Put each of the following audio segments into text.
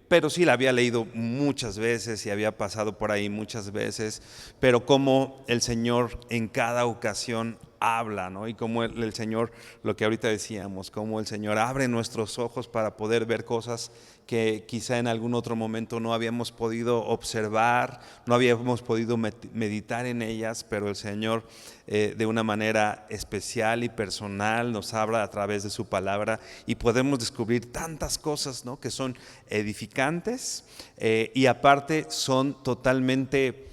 pero sí la había leído muchas veces y había pasado por ahí muchas veces, pero cómo el Señor en cada ocasión habla, ¿no? Y cómo el Señor, lo que ahorita decíamos, cómo el Señor abre nuestros ojos para poder ver cosas que quizá en algún otro momento no habíamos podido observar, no habíamos podido meditar en ellas, pero el Señor de una manera especial y personal nos habla a través de su palabra y podemos descubrir tantas cosas, ¿no? Que son edificantes y aparte son totalmente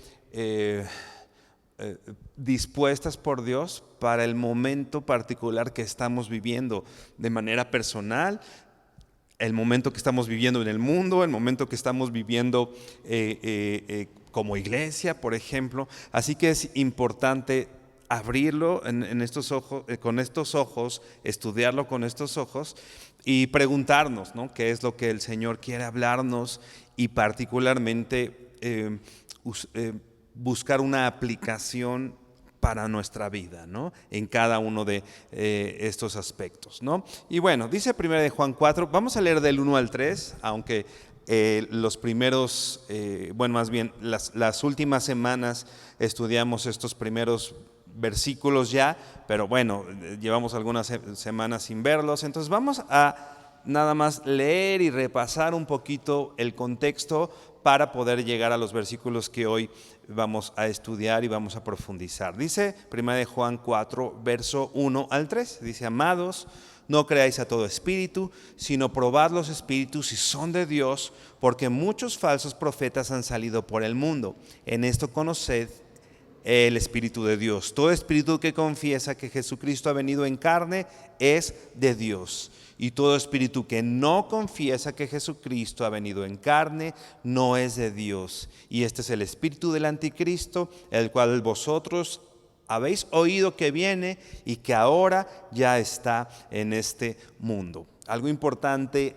dispuestas por Dios para el momento particular que estamos viviendo de manera personal, el momento que estamos viviendo en el mundo, el momento que estamos viviendo como iglesia, por ejemplo. Así que es importante abrirlo en estos ojos, con estos ojos, estudiarlo con estos ojos y preguntarnos, ¿no? ¿Qué es lo que el Señor quiere hablarnos? Y particularmente buscar una aplicación para nuestra vida, ¿no? En cada uno de estos aspectos, ¿no? Y bueno, dice 1 de Juan 4, vamos a leer del 1 al 3, aunque los primeros, más bien las últimas semanas estudiamos estos primeros versículos ya, pero bueno, llevamos algunas semanas sin verlos, entonces vamos a nada más leer y repasar un poquito el contexto para poder llegar a los versículos que hoy vamos a estudiar y vamos a profundizar. Dice 1 de Juan 4, verso 1 al 3, dice: amados, no creáis a todo espíritu, sino probad los espíritus si son de Dios, porque muchos falsos profetas han salido por el mundo. En esto conoced el Espíritu de Dios. Todo espíritu que confiesa que Jesucristo ha venido en carne es de Dios. Y todo espíritu que no confiesa que Jesucristo ha venido en carne no es de Dios. Y este es el espíritu del anticristo, el cual vosotros habéis oído que viene y que ahora ya está en este mundo. Algo importante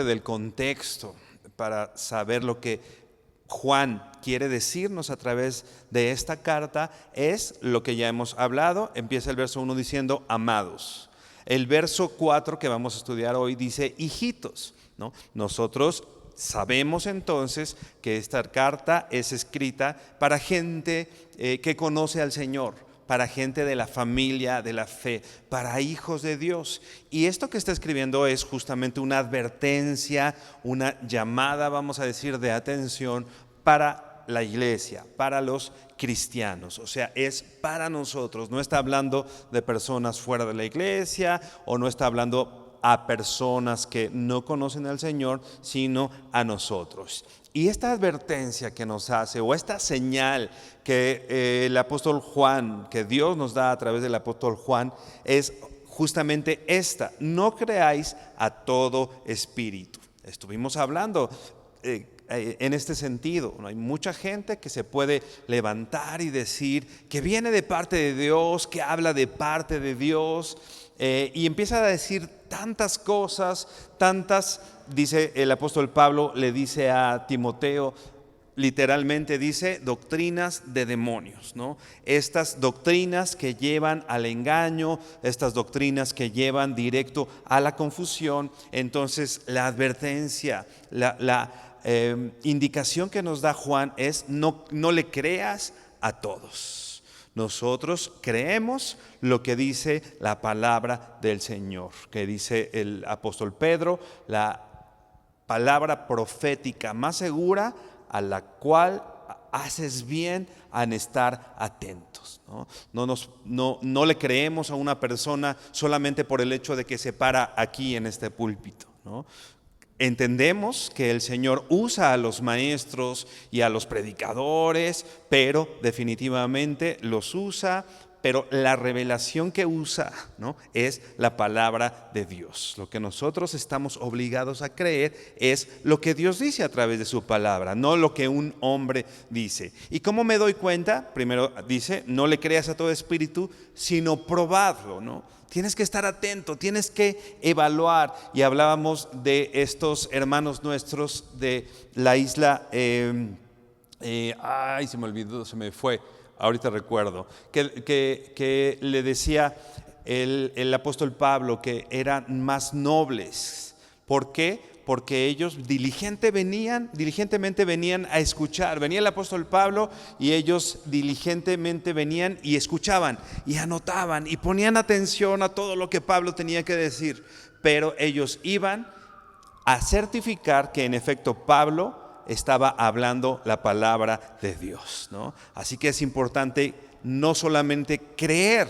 del contexto para saber lo que Juan quiere decirnos a través de esta carta es lo que ya hemos hablado. Empieza el verso 1 diciendo amados. El verso 4 que vamos a estudiar hoy dice hijitos, ¿no? Nosotros sabemos entonces que esta carta es escrita para gente que conoce al Señor, para gente de la familia de la fe, para hijos de Dios. Y esto que está escribiendo es justamente una advertencia, una llamada, vamos a decir, de atención para la iglesia, para los cristianos. O sea, es para nosotros. No está hablando de personas fuera de la iglesia o no está hablando a personas que no conocen al Señor, sino a nosotros. Y esta advertencia que nos hace, o esta señal que el apóstol Juan, que Dios nos da a través del apóstol Juan, es justamente esta: no creáis a todo espíritu. Estuvimos hablando en este sentido. Hay mucha gente que se puede levantar y decir que viene de parte de Dios, que habla de parte de Dios, y empieza a decir tantas cosas, dice el apóstol Pablo, le dice a Timoteo, literalmente dice doctrinas de demonios, ¿no? Estas doctrinas que llevan al engaño, estas doctrinas que llevan directo a la confusión. Entonces la advertencia, la indicación que nos da Juan es no le creas a todos. Nosotros creemos lo que dice la palabra del Señor, que dice el apóstol Pedro, la palabra profética más segura a la cual haces bien en estar atentos, ¿no? No le creemos a una persona solamente por el hecho de que se para aquí en este púlpito, ¿no? Entendemos que el Señor usa a los maestros y a los predicadores, pero definitivamente los usa, pero la revelación que usa, ¿no?, es la palabra de Dios. Lo que nosotros estamos obligados a creer es lo que Dios dice a través de su palabra, no lo que un hombre dice. ¿Y cómo me doy cuenta? Primero dice, no le creas a todo espíritu, sino probadlo, ¿no? Tienes que estar atento, tienes que evaluar. Y hablábamos de estos hermanos nuestros de la isla, se me olvidó, se me fue, ahorita recuerdo, que le decía, el apóstol Pablo que eran más nobles. ¿Por qué? Porque ellos diligentemente venían a escuchar. Venía el apóstol Pablo y ellos diligentemente venían y escuchaban y anotaban y ponían atención a todo lo que Pablo tenía que decir. Pero ellos iban a certificar que en efecto Pablo estaba hablando la palabra de Dios, ¿no? Así que es importante no solamente creer.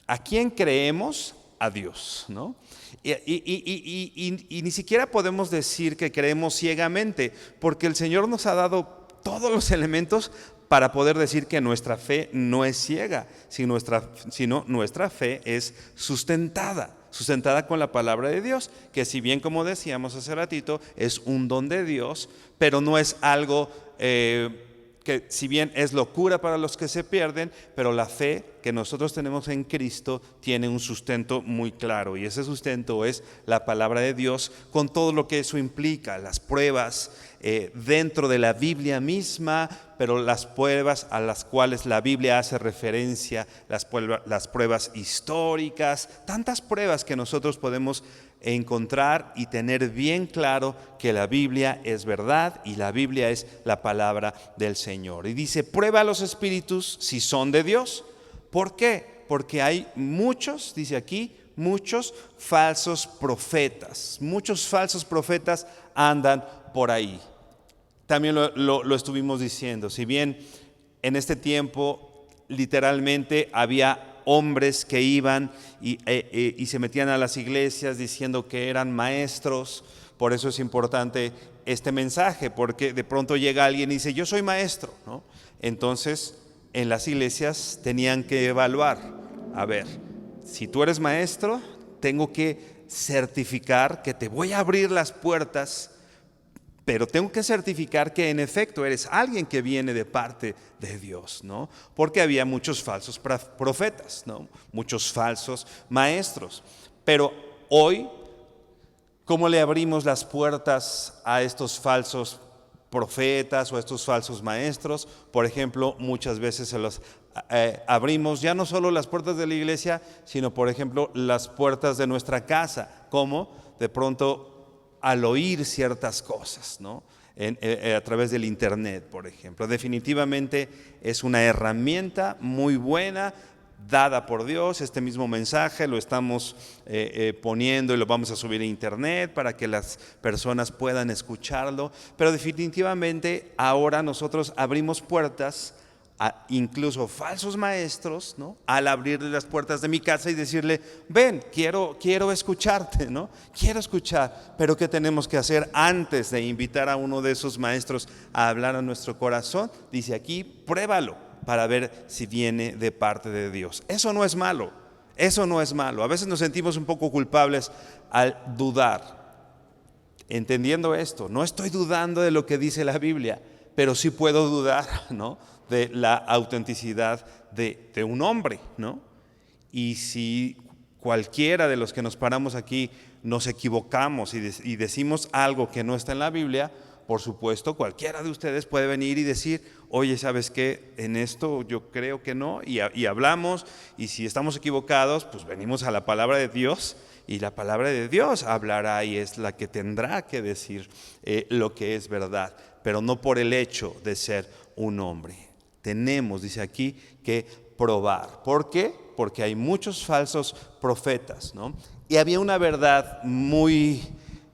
¿A quién creemos? A Dios, ¿no? Y ni siquiera podemos decir que creemos ciegamente, porque el Señor nos ha dado todos los elementos para poder decir que nuestra fe no es ciega, sino nuestra fe es sustentada con la palabra de Dios, que si bien, como decíamos hace ratito, es un don de Dios, pero no es algo que si bien es locura para los que se pierden, pero la fe que nosotros tenemos en Cristo tiene un sustento muy claro, y ese sustento es la palabra de Dios con todo lo que eso implica, las pruebas dentro de la Biblia misma, pero las pruebas a las cuales la Biblia hace referencia, las pruebas históricas, tantas pruebas que nosotros podemos encontrar y tener bien claro que la Biblia es verdad y la Biblia es la palabra del Señor. Y dice, prueba a los espíritus si son de Dios. ¿Por qué? Porque hay muchos, dice aquí, muchos falsos profetas. Muchos falsos profetas andan por ahí. También lo estuvimos diciendo, si bien en este tiempo literalmente había hombres que iban y se metían a las iglesias diciendo que eran maestros. Por eso es importante este mensaje, porque de pronto llega alguien y dice, yo soy maestro, ¿no? Entonces, en las iglesias tenían que evaluar, a ver, si tú eres maestro, tengo que certificar que te voy a abrir las puertas, pero tengo que certificar que en efecto eres alguien que viene de parte de Dios, ¿no? Porque había muchos falsos profetas, ¿no? Muchos falsos maestros. Pero hoy, ¿cómo le abrimos las puertas a estos falsos profetas o a estos falsos maestros? Por ejemplo, muchas veces se los abrimos ya no solo las puertas de la iglesia, sino por ejemplo las puertas de nuestra casa. ¿Cómo? De pronto al oír ciertas cosas, ¿no? A través del internet, por ejemplo. Definitivamente es una herramienta muy buena dada por Dios. Este mismo mensaje lo estamos poniendo y lo vamos a subir a internet para que las personas puedan escucharlo, pero definitivamente ahora nosotros abrimos puertas a incluso falsos maestros, ¿no? Al abrirle las puertas de mi casa y decirle, ven, quiero escucharte, ¿no? Quiero escuchar, pero ¿qué tenemos que hacer antes de invitar a uno de esos maestros a hablar a nuestro corazón? Dice aquí, pruébalo para ver si viene de parte de Dios. Eso no es malo, eso no es malo. A veces nos sentimos un poco culpables al dudar. Entendiendo esto, no estoy dudando de lo que dice la Biblia, pero sí puedo dudar, ¿no?, de la autenticidad de un hombre, ¿no? Y si cualquiera de los que nos paramos aquí nos equivocamos y decimos algo que no está en la Biblia, por supuesto, cualquiera de ustedes puede venir y decir, oye, ¿sabes qué? En esto yo creo que no, y hablamos, y si estamos equivocados, pues venimos a la palabra de Dios, y la palabra de Dios hablará y es la que tendrá que decir lo que es verdad, pero no por el hecho de ser un hombre. Tenemos, dice aquí, que probar. ¿Por qué? Porque hay muchos falsos profetas, ¿no? Y había una verdad muy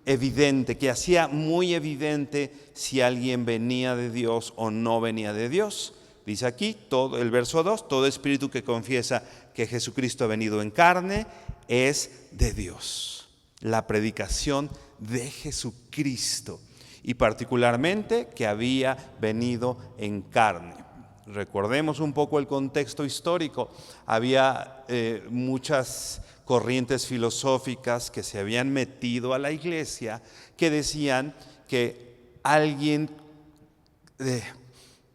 evidente, que hacía muy evidente si alguien venía de Dios o no venía de Dios. Dice aquí, el verso 2, todo espíritu que confiesa que Jesucristo ha venido en carne es de Dios. La predicación de Jesucristo, y particularmente que había venido en carne. Recordemos un poco el contexto histórico. Había muchas corrientes filosóficas que se habían metido a la iglesia que decían que alguien,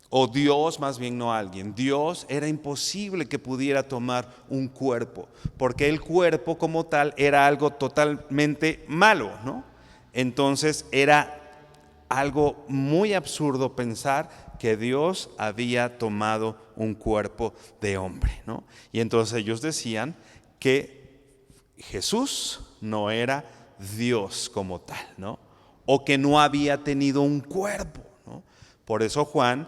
o Dios, más bien no alguien, Dios era imposible que pudiera tomar un cuerpo, porque el cuerpo como tal era algo totalmente malo, ¿no? Entonces era algo muy absurdo pensar que Dios había tomado un cuerpo de hombre, ¿no? Y entonces ellos decían que Jesús no era Dios como tal, ¿no? O que no había tenido un cuerpo, ¿no? Por eso Juan,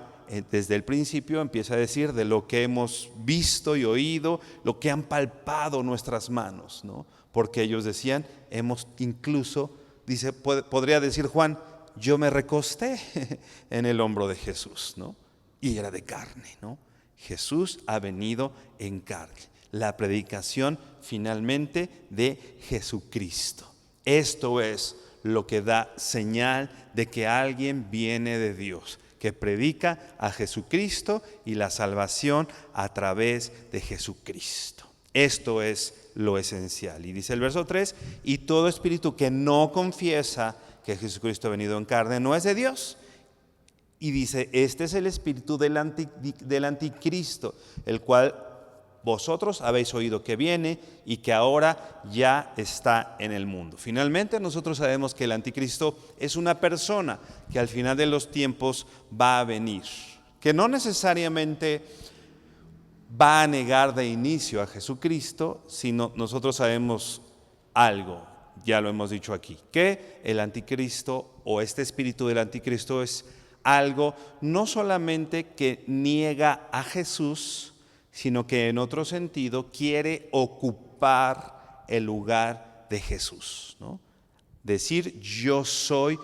desde el principio, empieza a decir de lo que hemos visto y oído, lo que han palpado nuestras manos, ¿no? Porque ellos decían, hemos incluso, dice, podría decir Juan, yo me recosté en el hombro de Jesús, ¿no? Y era de carne, ¿no? Jesús ha venido en carne. La predicación finalmente de Jesucristo. Esto es lo que da señal de que alguien viene de Dios, que predica a Jesucristo y la salvación a través de Jesucristo. Esto es lo esencial. Y dice el verso 3, y todo espíritu que no confiesa que Jesucristo ha venido en carne no es de Dios. Y dice, este es el espíritu del anticristo, el cual vosotros habéis oído que viene y que ahora ya está en el mundo. Finalmente nosotros sabemos que el anticristo es una persona que al final de los tiempos va a venir, que no necesariamente va a negar de inicio a Jesucristo, sino nosotros sabemos algo, ya lo hemos dicho aquí, que el anticristo o este espíritu del anticristo es algo no solamente que niega a Jesús, sino que en otro sentido quiere ocupar el lugar de Jesús, ¿no? Decir, yo soy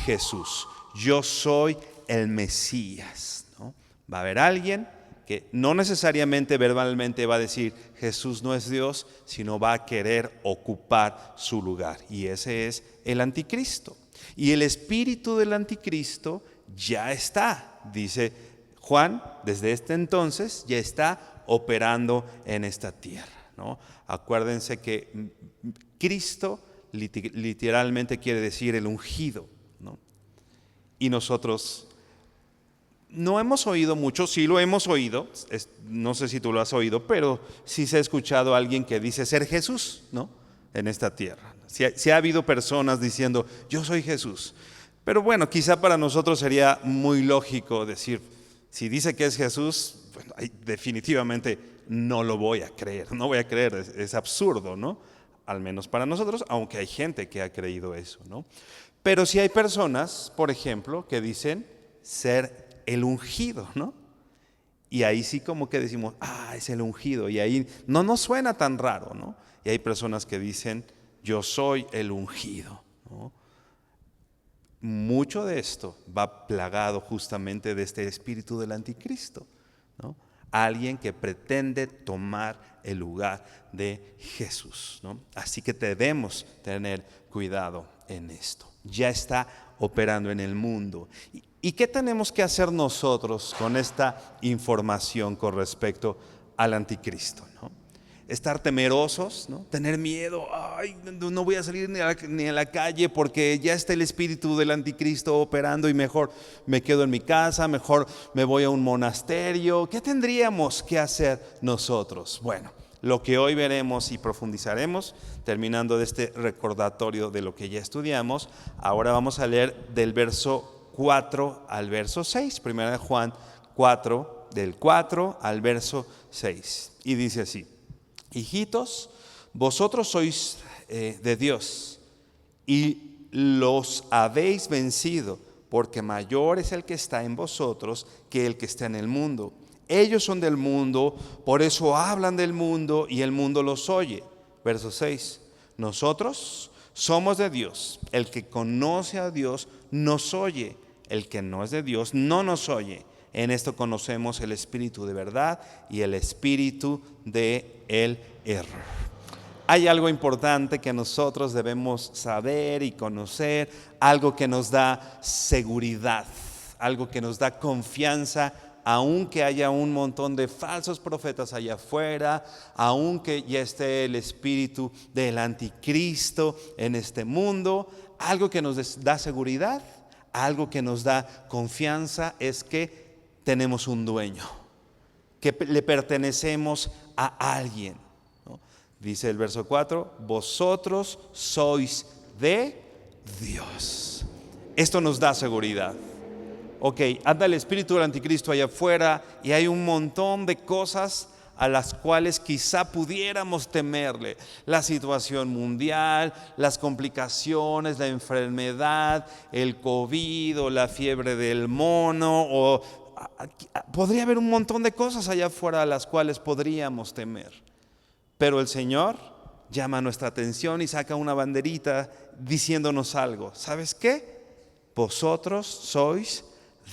Jesús, yo soy el Mesías, ¿no? Va a haber alguien que no necesariamente verbalmente va a decir, Jesús no es Dios, sino va a querer ocupar su lugar. Y ese es el anticristo. Y el espíritu del anticristo ya está, dice Juan, desde este entonces ya está operando en esta tierra, ¿no? Acuérdense que Cristo literalmente quiere decir el ungido, ¿no? Y nosotros no hemos oído mucho, sí lo hemos oído, no sé si tú lo has oído, pero sí se ha escuchado a alguien que dice ser Jesús, ¿no? En esta tierra. Sí ha habido personas diciendo, yo soy Jesús. Pero bueno, quizá para nosotros sería muy lógico decir, si dice que es Jesús, bueno, definitivamente no lo voy a creer, no voy a creer, es absurdo, ¿no? Al menos para nosotros, aunque hay gente que ha creído eso, ¿no? Pero sí hay personas, por ejemplo, que dicen ser el ungido, ¿no? Y ahí sí como que decimos, es el ungido, y ahí no nos suena tan raro, ¿no? Y hay personas que dicen, yo soy el ungido, ¿no? Mucho de esto va plagado justamente de este espíritu del anticristo, ¿no? Alguien que pretende tomar el lugar de Jesús, ¿no? Así que debemos tener cuidado en esto. Ya está operando en el mundo. ¿Y qué tenemos que hacer nosotros con esta información con respecto al anticristo, ¿no? Estar temerosos, ¿no? Tener miedo, no voy a salir ni a la calle porque ya está el espíritu del anticristo operando y mejor me quedo en mi casa, mejor me voy a un monasterio. ¿Qué tendríamos que hacer nosotros? Bueno, lo que hoy veremos y profundizaremos, terminando de este recordatorio de lo que ya estudiamos, ahora vamos a leer del verso 4 al verso 6, primera de Juan 4, del 4 al verso 6, y dice así. Hijitos, vosotros sois de Dios y los habéis vencido, porque mayor es el que está en vosotros que el que está en el mundo. Ellos son del mundo, por eso hablan del mundo y el mundo los oye. Verso 6. Nosotros somos de Dios. El que conoce a Dios nos oye. El que no es de Dios no nos oye. En esto conocemos el espíritu de verdad y el espíritu de el error. Hay algo importante que nosotros debemos saber y conocer, algo que nos da seguridad, algo que nos da confianza, aunque haya un montón de falsos profetas allá afuera, aunque ya esté el espíritu del anticristo en este mundo, algo que nos da seguridad, algo que nos da confianza es que tenemos un dueño, que le pertenecemos a alguien, ¿no? Dice el verso 4, vosotros sois de Dios. Esto nos da seguridad. ok, anda el espíritu del anticristo allá afuera y hay un montón de cosas a las cuales quizá pudiéramos temerle. La situación mundial, las complicaciones, la enfermedad, el COVID o la fiebre del mono, o podría haber un montón de cosas allá afuera a las cuales podríamos temer. Pero el Señor llama nuestra atención y saca una banderita diciéndonos algo. ¿Sabes qué? Vosotros sois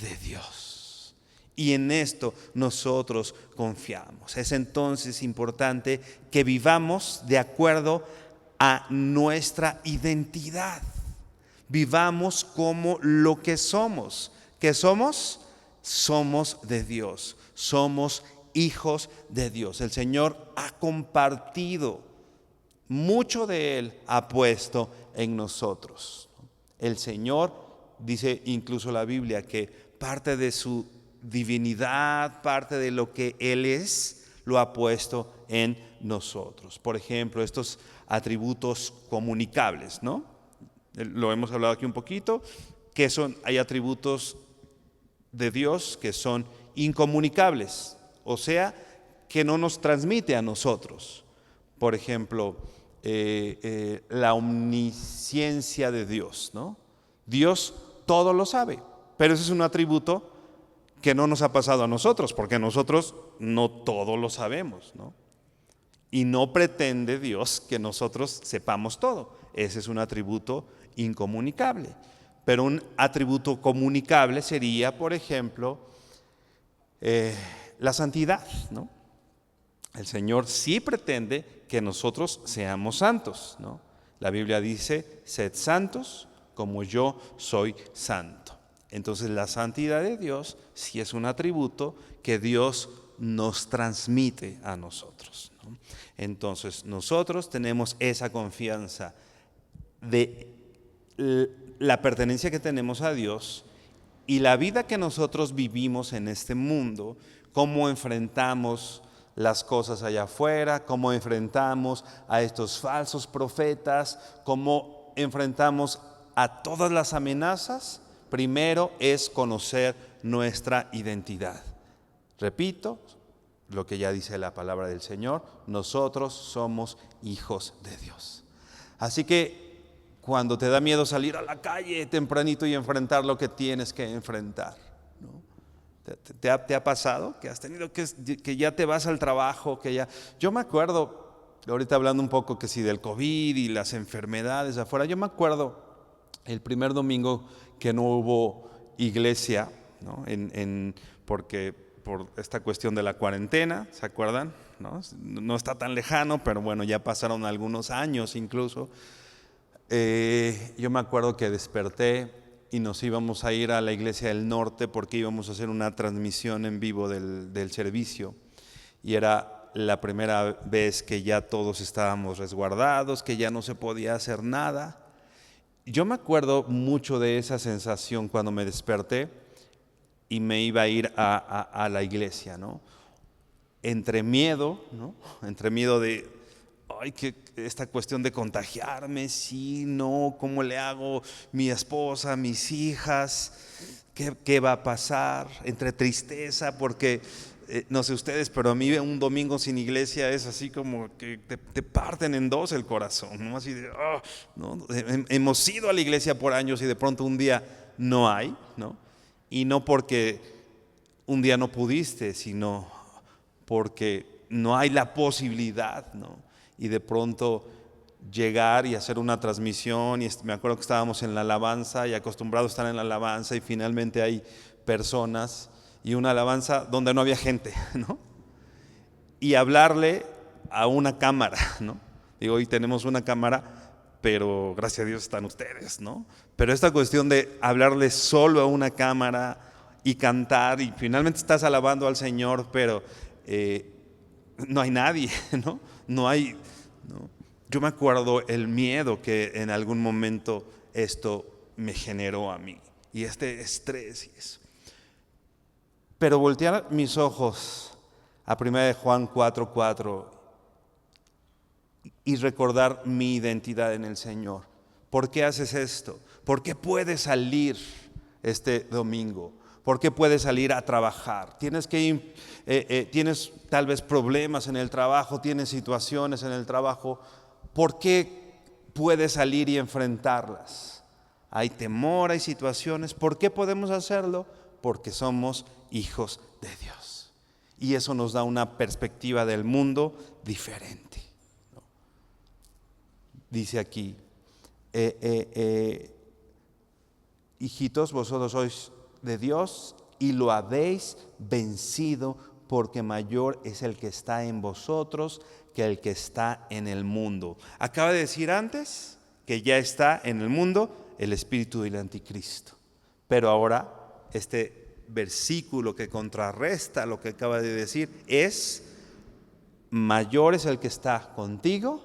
de Dios. Y en esto nosotros confiamos. Es entonces importante que vivamos de acuerdo a nuestra identidad. Vivamos como lo que somos. ¿Qué somos? Somos de Dios. Somos hijos de Dios. El Señor ha compartido mucho de Él, ha puesto en nosotros. El Señor, dice incluso la Biblia, que parte de su divinidad, parte de lo que Él es, lo ha puesto en nosotros. Por ejemplo, estos atributos comunicables, ¿no? Lo hemos hablado aquí un poquito, que hay atributos de Dios que son incomunicables, o sea, que no nos transmite a nosotros. Por ejemplo, la omnisciencia de Dios, ¿no? Dios todo lo sabe, pero ese es un atributo que no nos ha pasado a nosotros, porque nosotros no todo lo sabemos, ¿no? Y no pretende Dios que nosotros sepamos todo. Ese es un atributo incomunicable. Pero un atributo comunicable sería, por ejemplo, la santidad, ¿no? El Señor sí pretende que nosotros seamos santos, ¿no? La Biblia dice, sed santos como yo soy santo. Entonces la santidad de Dios sí es un atributo que Dios nos transmite a nosotros, ¿no? Entonces nosotros tenemos esa confianza de la pertenencia que tenemos a Dios y la vida que nosotros vivimos en este mundo, cómo enfrentamos las cosas allá afuera, cómo enfrentamos a estos falsos profetas, cómo enfrentamos a todas las amenazas. Primero es conocer nuestra identidad. Repito lo que ya dice la palabra del Señor, nosotros somos hijos de Dios. Así que cuando te da miedo salir a la calle tempranito y enfrentar lo que tienes que enfrentar, ¿no? ¿Te ha pasado que has tenido que ya te vas al trabajo, que ya? Yo me acuerdo, ahorita hablando un poco que sí del COVID y las enfermedades afuera, yo me acuerdo el primer domingo que no hubo iglesia, ¿no? Porque por esta cuestión de la cuarentena, ¿se acuerdan? No está tan lejano, pero bueno, ya pasaron algunos años incluso. Yo me acuerdo que desperté y nos íbamos a ir a la iglesia del norte porque íbamos a hacer una transmisión en vivo del servicio, y era la primera vez que ya todos estábamos resguardados, que ya no se podía hacer nada. Yo me acuerdo mucho de esa sensación cuando me desperté y me iba a ir a la iglesia, ¿no? Entre miedo, ¿no? Entre miedo de, ay, que esta cuestión de contagiarme, sí, no, ¿cómo le hago? Mi esposa, mis hijas, ¿qué va a pasar? Entre tristeza, porque no sé ustedes, pero a mí un domingo sin iglesia es así como que te parten en dos el corazón, ¿no? Así de, oh, ¿no? Hemos ido a la iglesia por años y de pronto un día no hay, ¿no? Y no porque un día no pudiste, sino porque no hay la posibilidad, ¿no? Y de pronto llegar y hacer una transmisión, y me acuerdo que estábamos en la alabanza y acostumbrados a estar en la alabanza, y finalmente hay personas y una alabanza donde no había gente, ¿no? Y hablarle a una cámara, ¿no? Digo, hoy tenemos una cámara, pero gracias a Dios están ustedes, ¿no? Pero esta cuestión de hablarle solo a una cámara y cantar, y finalmente estás alabando al Señor, pero no hay nadie, ¿no? No hay, ¿no? Yo me acuerdo el miedo que en algún momento esto me generó a mí, y este estrés y eso. Pero voltear mis ojos a 1 Juan 4:4 y recordar mi identidad en el Señor. ¿Por qué haces esto? ¿Por qué puedes salir este domingo? ¿Por qué puedes salir a trabajar? Tienes tal vez problemas en el trabajo, tienes situaciones en el trabajo. ¿Por qué puedes salir y enfrentarlas? Hay temor, hay situaciones. ¿Por qué podemos hacerlo? Porque somos hijos de Dios. Y eso nos da una perspectiva del mundo diferente. Dice aquí, hijitos, vosotros sois de Dios y lo habéis vencido, porque mayor es el que está en vosotros que el que está en el mundo. Acaba de decir antes que ya está en el mundo el espíritu del anticristo. Pero ahora este versículo que contrarresta lo que acaba de decir es: mayor es el que está contigo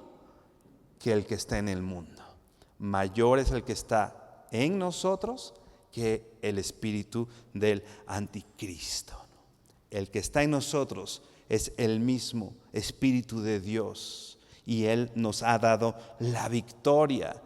que el que está en el mundo. Mayor es el que está en nosotros que el espíritu del anticristo. El que está en nosotros es el mismo espíritu de Dios, y Él nos ha dado la victoria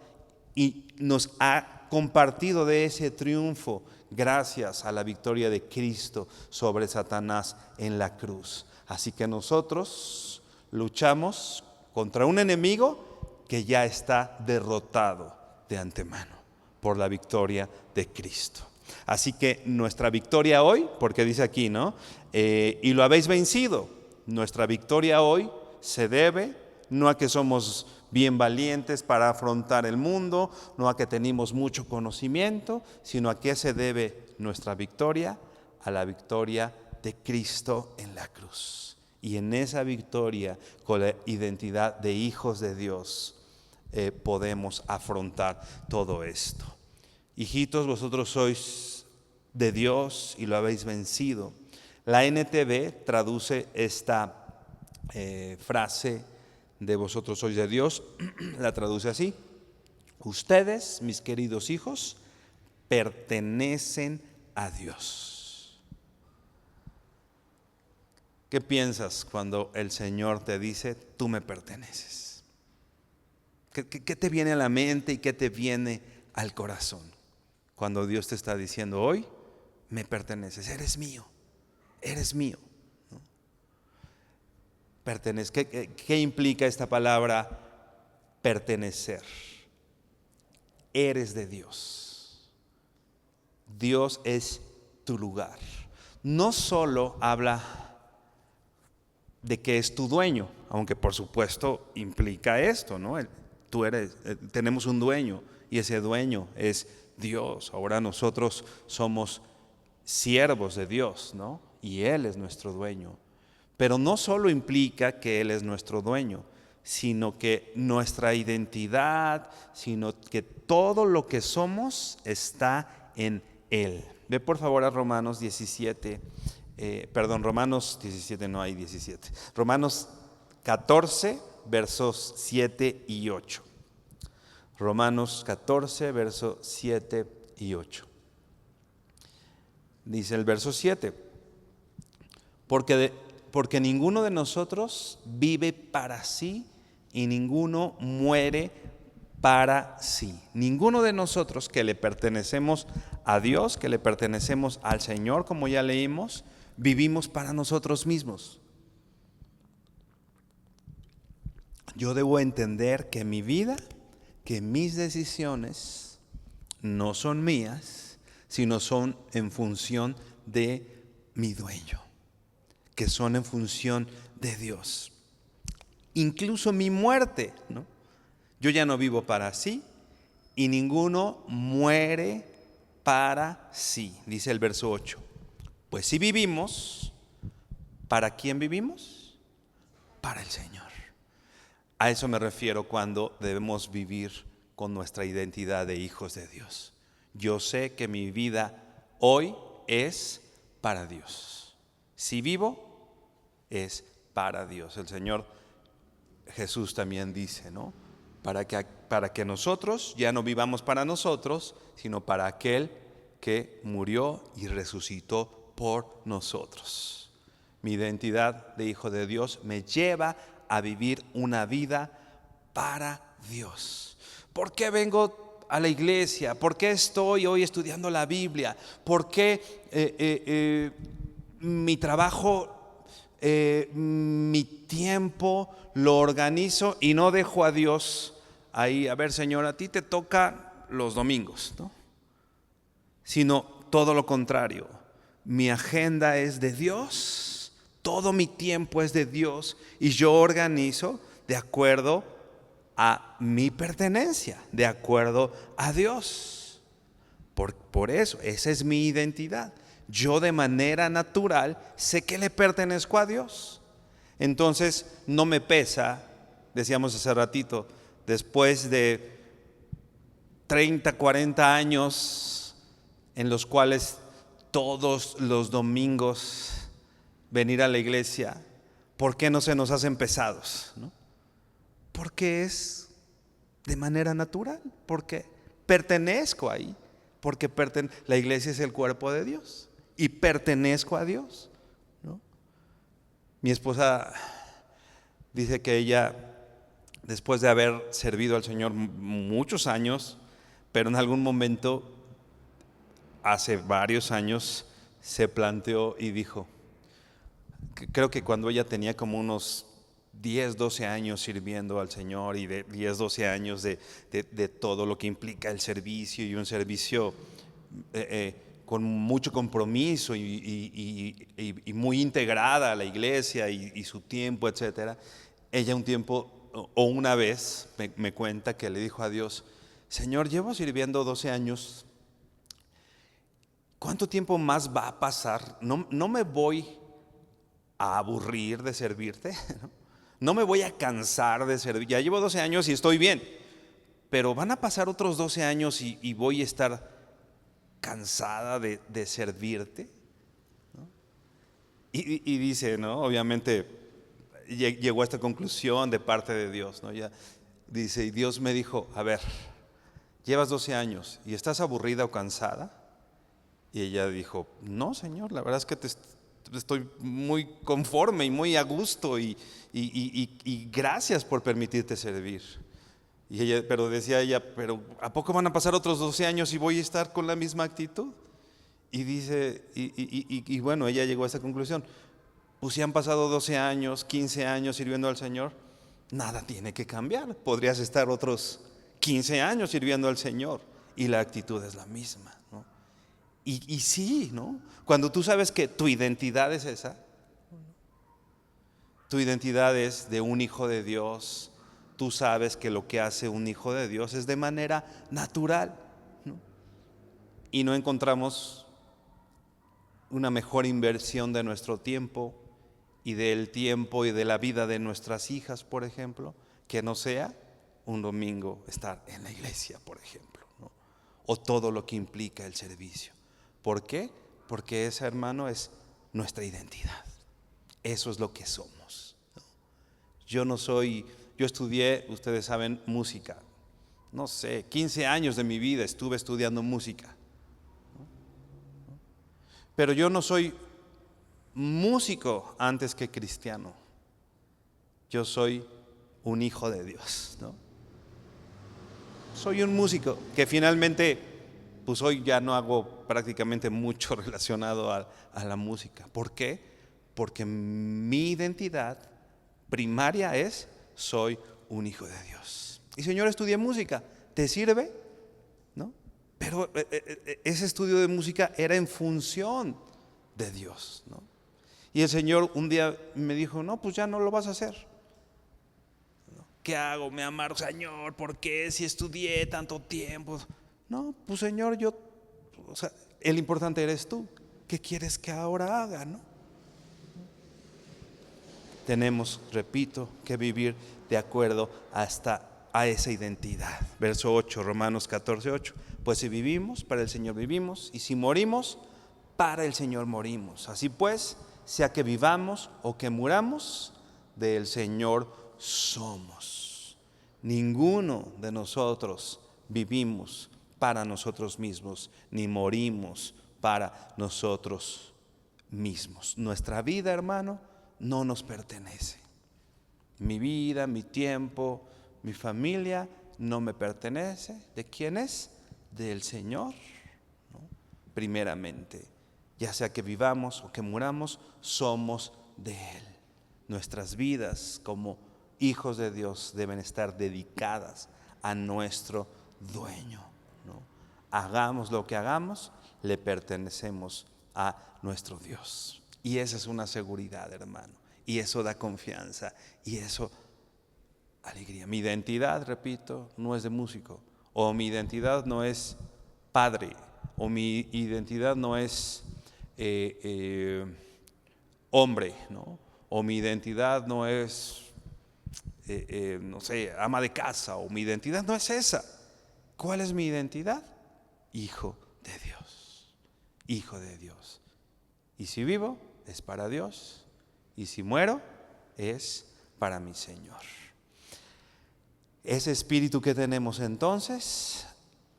y nos ha compartido de ese triunfo gracias a la victoria de Cristo sobre Satanás en la cruz. Así que nosotros luchamos contra un enemigo que ya está derrotado de antemano por la victoria de Cristo. Así que nuestra victoria hoy, porque dice aquí, ¿no? Y lo habéis vencido. Nuestra victoria hoy se debe no a que somos bien valientes para afrontar el mundo, no a que tenemos mucho conocimiento, sino a que se debe nuestra victoria, a la victoria de Cristo en la cruz. Y en esa victoria, con la identidad de hijos de Dios, podemos afrontar todo esto. Hijitos, vosotros sois de Dios y lo habéis vencido. La NTV traduce esta frase de vosotros sois de Dios, la traduce así: ustedes, mis queridos hijos, pertenecen a Dios. ¿Qué piensas cuando el Señor te dice, tú me perteneces? ¿Qué te viene a la mente y qué te viene al corazón cuando Dios te está diciendo, hoy me perteneces, eres mío, eres mío? ¿No? ¿Qué implica esta palabra pertenecer? Eres de Dios. Dios es tu lugar. No solo habla de que es tu dueño, aunque por supuesto implica esto, ¿no? Tenemos un dueño y ese dueño es Dios. Ahora nosotros somos siervos de Dios, ¿no? Y Él es nuestro dueño. Pero no solo implica que Él es nuestro dueño, sino que nuestra identidad, sino que todo lo que somos está en Él. Ve por favor a Romanos 17, Romanos 17, no hay 17. Romanos 14, versos 7 y 8. Romanos 14, versos 7 y 8. Dice el verso 7, porque ninguno de nosotros vive para sí y ninguno muere para sí. Ninguno de nosotros que le pertenecemos a Dios, que le pertenecemos al Señor, como ya leímos, vivimos para nosotros mismos. Yo debo entender que mi vida, que mis decisiones no son mías, sino son en función de mi dueño, que son en función de Dios. Incluso mi muerte, ¿no? Yo ya no vivo para sí y ninguno muere para sí, dice el verso 8. Pues si vivimos, ¿para quién vivimos? Para el Señor. A eso me refiero cuando debemos vivir con nuestra identidad de hijos de Dios. Yo sé que mi vida hoy es para Dios. Si vivo, es para Dios. El Señor Jesús también dice, ¿no? Para que nosotros ya no vivamos para nosotros, sino para aquel que murió y resucitó por nosotros. Mi identidad de hijo de Dios me lleva a vivir una vida para Dios. ¿Por qué vengo a la iglesia? ¿Por qué estoy hoy estudiando la Biblia? ¿Por qué mi trabajo, mi tiempo lo organizo y no dejo a Dios ahí? A ver, Señor, a ti te toca los domingos, ¿no? Sino todo lo contrario. Mi agenda es de Dios, todo mi tiempo es de Dios y yo organizo de acuerdo a mi pertenencia, de acuerdo a Dios. Por eso, esa es mi identidad. Yo de manera natural sé que le pertenezco a Dios. Entonces no me pesa, decíamos hace ratito, después de 30, 40 años en los cuales todos los domingos venir a la iglesia, ¿por qué no se nos hacen pesados? ¿No? Porque es de manera natural, porque pertenezco ahí, porque la iglesia es el cuerpo de Dios y pertenezco a Dios, ¿no? Mi esposa dice que ella, después de haber servido al Señor muchos años, pero en algún momento, hace varios años, se planteó y dijo, creo que cuando ella tenía como unos 10, 12 años sirviendo al Señor y de 10, 12 años de todo lo que implica el servicio, y un servicio con mucho compromiso y muy integrada a la iglesia y su tiempo, etcétera. Ella un tiempo o una vez me cuenta que le dijo a Dios, Señor, llevo sirviendo 12 años, ¿cuánto tiempo más va a pasar? No me voy a aburrir de servirte, no me voy a cansar de servir, ya llevo 12 años y estoy bien, pero van a pasar otros 12 años y voy a estar cansada de servirte, ¿no? Y dice, ¿no? Obviamente llegó a esta conclusión de parte de Dios, ¿no? Ya dice, y Dios me dijo, a ver, llevas 12 años y estás aburrida o cansada. Y ella dijo, no, Señor, la verdad es que estoy muy conforme y muy a gusto y gracias por permitirte servir. Y ella, pero decía ella, pero ¿a poco van a pasar otros 12 años y voy a estar con la misma actitud? Y dice, y bueno, ella llegó a esa conclusión, pues si han pasado 12 años, 15 años sirviendo al Señor, nada tiene que cambiar. Podrías estar otros 15 años sirviendo al Señor y la actitud es la misma, ¿no? Y sí, ¿no? Cuando tú sabes que tu identidad es esa, tu identidad es de un hijo de Dios, tú sabes que lo que hace un hijo de Dios es de manera natural, ¿no? Y no encontramos una mejor inversión de nuestro tiempo y del tiempo y de la vida de nuestras hijas, por ejemplo, que no sea un domingo estar en la iglesia, por ejemplo, ¿no? O todo lo que implica el servicio. ¿Por qué? Porque ese, hermano, es nuestra identidad. Eso es lo que somos, ¿no? Yo estudié, ustedes saben, música. No sé, 15 años de mi vida estuve estudiando música, ¿no? Pero yo no soy músico antes que cristiano. Yo soy un hijo de Dios, ¿no? Soy un músico que finalmente, pues hoy ya no hago prácticamente mucho relacionado a la música. ¿Por qué? Porque mi identidad primaria es, soy un hijo de Dios. Y Señor, estudié música, ¿te sirve? ¿No? Pero ese estudio de música era en función de Dios, ¿no? Y el Señor un día me dijo, no, pues ya no lo vas a hacer. ¿Qué hago? Me amargo, Señor, ¿por qué? Si estudié tanto tiempo. No, pues Señor, o sea, el importante eres tú. ¿Qué quieres que ahora haga, no? Tenemos, repito, que vivir de acuerdo hasta a esa identidad. Verso 8, Romanos 14, 8. Pues si vivimos, para el Señor vivimos, y si morimos, para el Señor morimos. Así pues, sea que vivamos o que muramos, del Señor somos. Ninguno de nosotros vivimos para nosotros mismos, ni morimos para nosotros mismos. Nuestra vida, hermano, no nos pertenece. Mi vida, mi tiempo, mi familia no me pertenece. ¿De quién es? Del Señor, ¿no? Primeramente, ya sea que vivamos o que muramos, somos de Él. Nuestras vidas como hijos de Dios deben estar dedicadas a nuestro dueño, ¿no? Hagamos lo que hagamos, le pertenecemos a nuestro Dios. Y esa es una seguridad, hermano. Y eso da confianza. Y eso, alegría. Mi identidad, repito, no es de músico. O mi identidad no es padre. O mi identidad no es hombre, ¿no? O mi identidad no es, no sé, ama de casa. O mi identidad no es esa. ¿Cuál es mi identidad? Hijo de Dios. Hijo de Dios. Y si vivo, es para Dios. Y si muero, es para mi Señor. Ese espíritu que tenemos entonces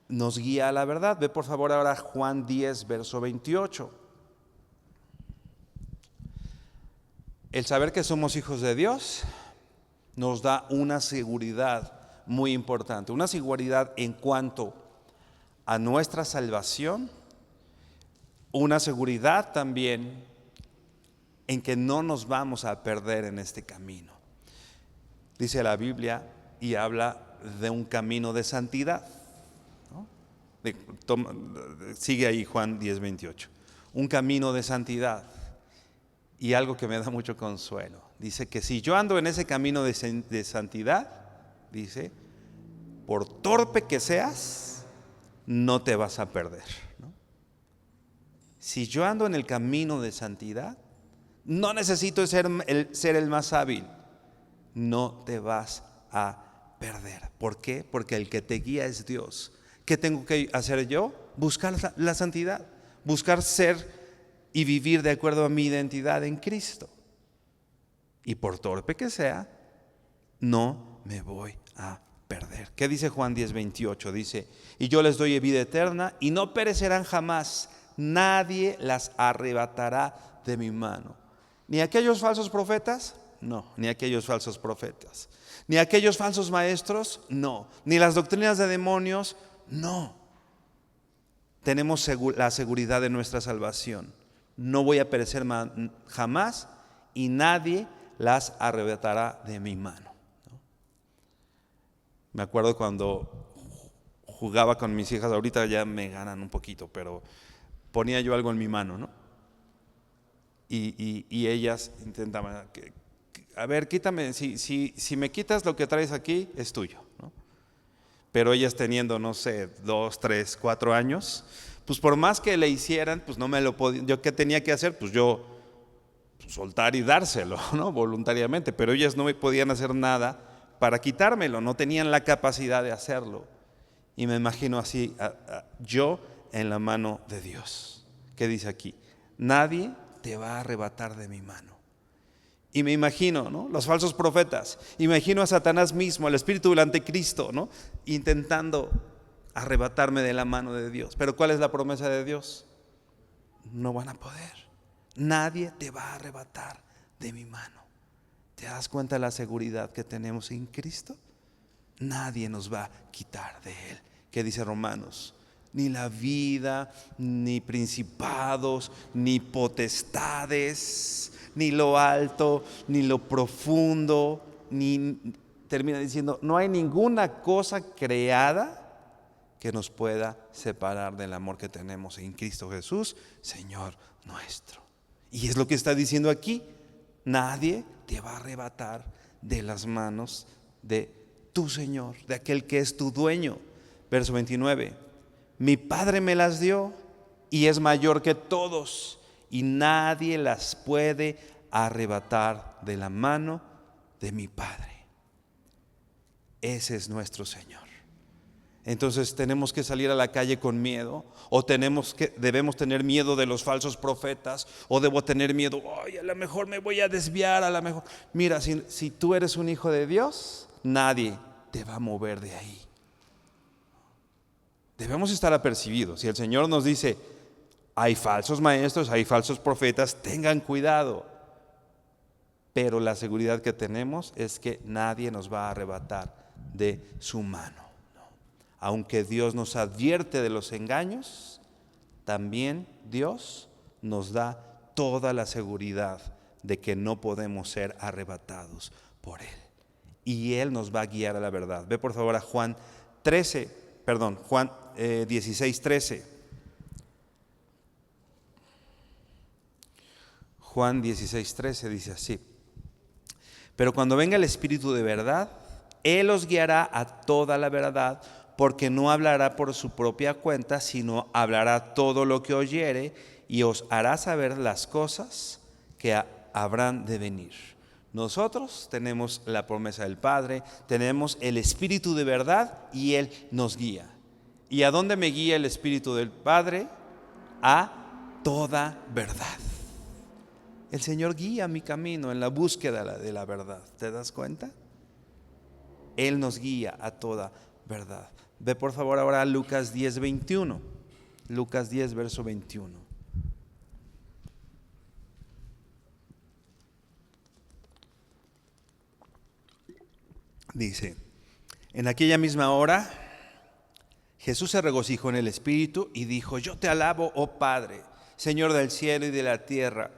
nos guía a la verdad. Ve por favor ahora Juan 10, verso 28. El saber que somos hijos de Dios nos da una seguridad muy importante. Una seguridad en cuanto a nuestra salvación. Una seguridad también en que no nos vamos a perder en este camino. Dice la Biblia y habla de un camino de santidad, ¿no? Sigue ahí Juan 10, 28. Un camino de santidad. Y algo que me da mucho consuelo. Dice que si yo ando en ese camino de santidad, dice, por torpe que seas, no te vas a perder, ¿no? Si yo ando en el camino de santidad, no necesito ser el más hábil. No te vas a perder. ¿Por qué? Porque el que te guía es Dios. ¿Qué tengo que hacer yo? Buscar la santidad. Buscar ser y vivir de acuerdo a mi identidad en Cristo. Y por torpe que sea, no me voy a perder. ¿Qué dice Juan 10, 28? Dice, y yo les doy vida eterna y no perecerán jamás. Nadie las arrebatará de mi mano. ¿Ni aquellos falsos profetas? No, ni aquellos falsos profetas. ¿Ni aquellos falsos maestros? No. ¿Ni las doctrinas de demonios? No. Tenemos la seguridad de nuestra salvación. No voy a perecer jamás y nadie las arrebatará de mi mano, ¿no? Me acuerdo cuando jugaba con mis hijas, ahorita ya me ganan un poquito, pero ponía yo algo en mi mano, ¿no? Y ellas intentaban, a ver, quítame, si me quitas lo que traes aquí, es tuyo, ¿no? Pero ellas teniendo, no sé, 2, 3, 4 años, pues por más que le hicieran, pues no me lo podía. ¿Yo qué tenía que hacer? Pues yo soltar y dárselo, ¿no? Voluntariamente, pero ellas no me podían hacer nada para quitármelo, no tenían la capacidad de hacerlo. Y me imagino así, yo en la mano de Dios. ¿Qué dice aquí? Nadie te va a arrebatar de mi mano. Y me imagino, ¿no? Los falsos profetas, imagino a Satanás mismo, el espíritu del anticristo, ¿no? Intentando arrebatarme de la mano de Dios. Pero ¿cuál es la promesa de Dios? No van a poder. Nadie te va a arrebatar de mi mano. ¿Te das cuenta de la seguridad que tenemos en Cristo? Nadie nos va a quitar de Él. ¿Qué dice Romanos? Ni la vida, ni principados, ni potestades, ni lo alto, ni lo profundo, termina diciendo, no hay ninguna cosa creada que nos pueda separar del amor que tenemos en Cristo Jesús, Señor nuestro. Y es lo que está diciendo aquí, nadie te va a arrebatar de las manos de tu Señor, de aquel que es tu dueño. Verso 29, mi Padre me las dio y es mayor que todos y nadie las puede arrebatar de la mano de mi Padre. Ese es nuestro Señor. Entonces tenemos que salir a la calle con miedo, o debemos tener miedo de los falsos profetas, o debo tener miedo, a lo mejor me voy a desviar, a lo mejor. Mira, si tú eres un hijo de Dios, nadie te va a mover de ahí. Debemos estar apercibidos. Si el Señor nos dice, hay falsos maestros, hay falsos profetas, tengan cuidado. Pero la seguridad que tenemos es que nadie nos va a arrebatar de su mano. Aunque Dios nos advierte de los engaños, también Dios nos da toda la seguridad de que no podemos ser arrebatados por Él. Y Él nos va a guiar a la verdad. Ve por favor a Juan 16:13. Juan 16:13 dice así: pero cuando venga el Espíritu de verdad, Él os guiará a toda la verdad, porque no hablará por su propia cuenta, sino hablará todo lo que oyere y os hará saber las cosas que habrán de venir. Nosotros tenemos la promesa del Padre, tenemos el Espíritu de verdad y Él nos guía. ¿Y a dónde me guía el Espíritu del Padre? A toda verdad. El Señor guía mi camino en la búsqueda de la verdad. ¿Te das cuenta? Él nos guía a toda verdad. Ve por favor ahora a Lucas 10:21. Lucas 10, verso 21. Dice: en aquella misma hora Jesús se regocijó en el Espíritu y dijo: yo te alabo, oh Padre, Señor del cielo y de la tierra,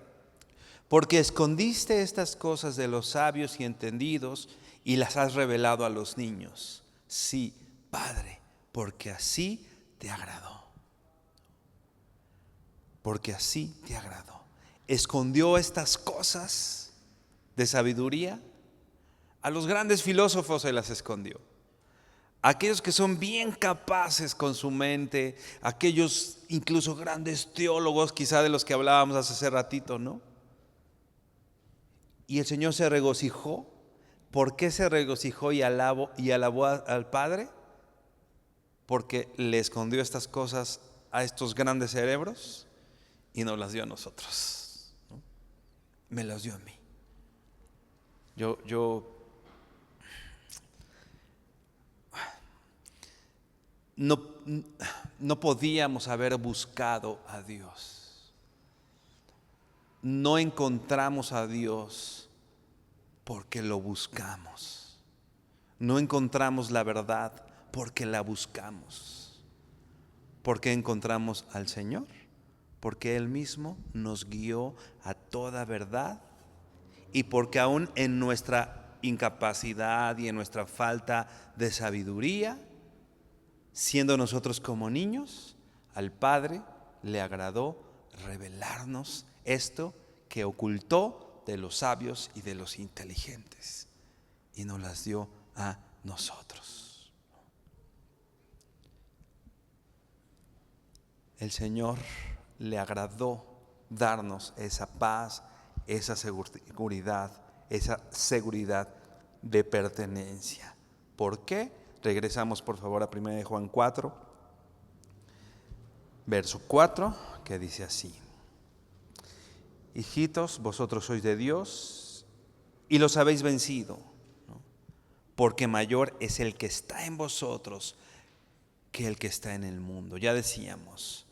porque escondiste estas cosas de los sabios y entendidos y las has revelado a los niños. Sí, Padre, porque así te agradó. Porque así te agradó. Escondió estas cosas de sabiduría. A los grandes filósofos se las escondió. Aquellos que son bien capaces con su mente, aquellos incluso grandes teólogos, quizá de los que hablábamos hace ratito, ¿no? Y el Señor se regocijó. ¿Por qué se regocijó y alabó al Padre? Porque le escondió estas cosas a estos grandes cerebros y nos las dio a nosotros, ¿no? Me las dio a mí. No podíamos haber buscado a Dios. No encontramos a Dios porque lo buscamos. No encontramos la verdad porque la buscamos. ¿Por qué encontramos al Señor? Porque Él mismo nos guió a toda verdad y porque aún en nuestra incapacidad y en nuestra falta de sabiduría, siendo nosotros como niños, al Padre le agradó revelarnos esto que ocultó de los sabios y de los inteligentes y nos las dio a nosotros. El Señor le agradó darnos esa paz, esa seguridad, de pertenencia. ¿Por qué? Regresamos por favor a 1 Juan 4, verso 4, que dice así: hijitos, vosotros sois de Dios y los habéis vencido, ¿no? Porque mayor es el que está en vosotros que el que está en el mundo. Ya decíamos,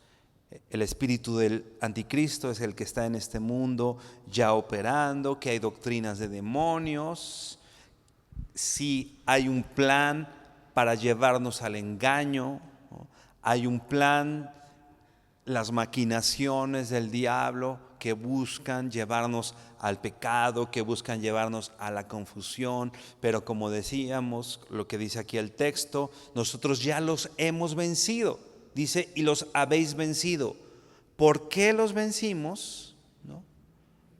el espíritu del anticristo es el que está en este mundo ya operando, que hay doctrinas de demonios, sí hay un plan para llevarnos al engaño, ¿no? Hay un plan, las maquinaciones del diablo que buscan llevarnos al pecado, que buscan llevarnos a la confusión, pero como decíamos, lo que dice aquí el texto, nosotros ya los hemos vencido. Dice, y los habéis vencido. ¿Por qué los vencimos? ¿No?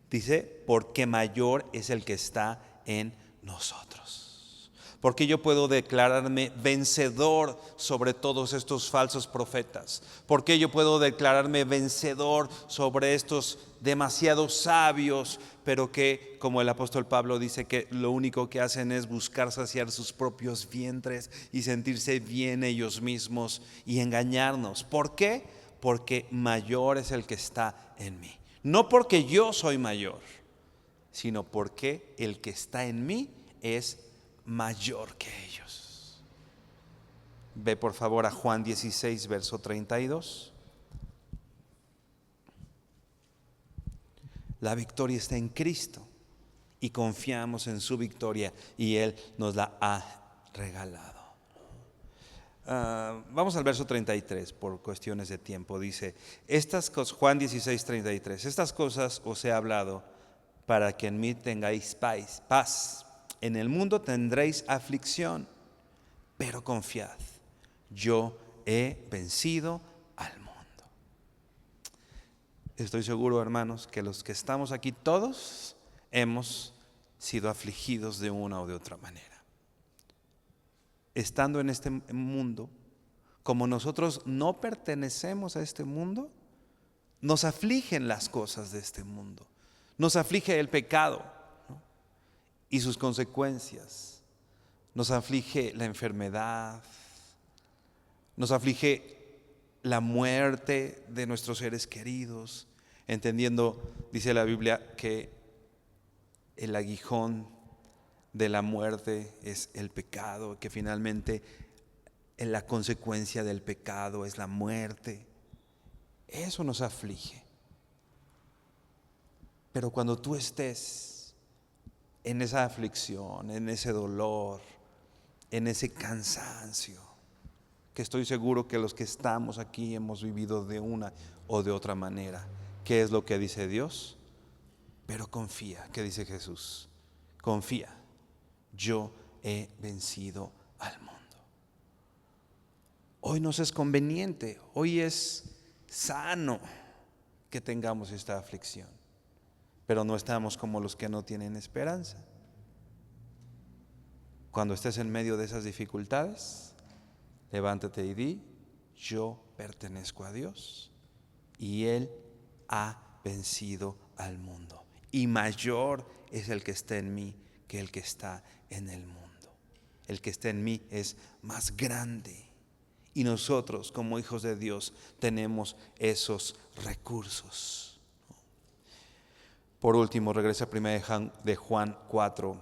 Dice, porque mayor es el que está en nosotros. Porque yo puedo declararme vencedor sobre todos estos falsos profetas. Porque yo puedo declararme vencedor sobre estos demasiados sabios, pero que, como el apóstol Pablo dice, que lo único que hacen es buscar saciar sus propios vientres y sentirse bien ellos mismos y engañarnos. ¿Por qué? Porque mayor es el que está en mí. No porque yo soy mayor, sino porque el que está en mí es mayor que ellos. Ve por favor a Juan 16, verso 32. La victoria está en Cristo y confiamos en su victoria y Él nos la ha regalado. Vamos al verso 33 por cuestiones de tiempo. Dice, estas cosas, Juan 16, 33, estas cosas os he hablado para que en mí tengáis paz. En el mundo tendréis aflicción, pero confiad, yo he vencido al mundo. Estoy seguro, hermanos, que los que estamos aquí todos hemos sido afligidos de una o de otra manera. Estando en este mundo, como nosotros no pertenecemos a este mundo, nos afligen las cosas de este mundo. Nos aflige el pecado, ¿no? Y sus consecuencias. Nos aflige la enfermedad. Nos aflige la muerte de nuestros seres queridos. Entendiendo, dice la Biblia, que el aguijón de la muerte es el pecado, que finalmente la consecuencia del pecado es la muerte. Eso nos aflige. Pero cuando tú estés en esa aflicción, en ese dolor, en ese cansancio, que estoy seguro que los que estamos aquí hemos vivido de una o de otra manera, ¿qué es lo que dice Dios? Pero confía, ¿qué dice Jesús? Confía, yo he vencido al mundo. Hoy nos es conveniente, hoy es sano que tengamos esta aflicción, pero no estamos como los que no tienen esperanza. Cuando estés en medio de esas dificultades, levántate y di, yo pertenezco a Dios y Él ha vencido al mundo. Y mayor es el que está en mí que el que está en el mundo. El que está en mí es más grande. Y nosotros, como hijos de Dios, tenemos esos recursos. Por último, regresa a 1 de Juan 4,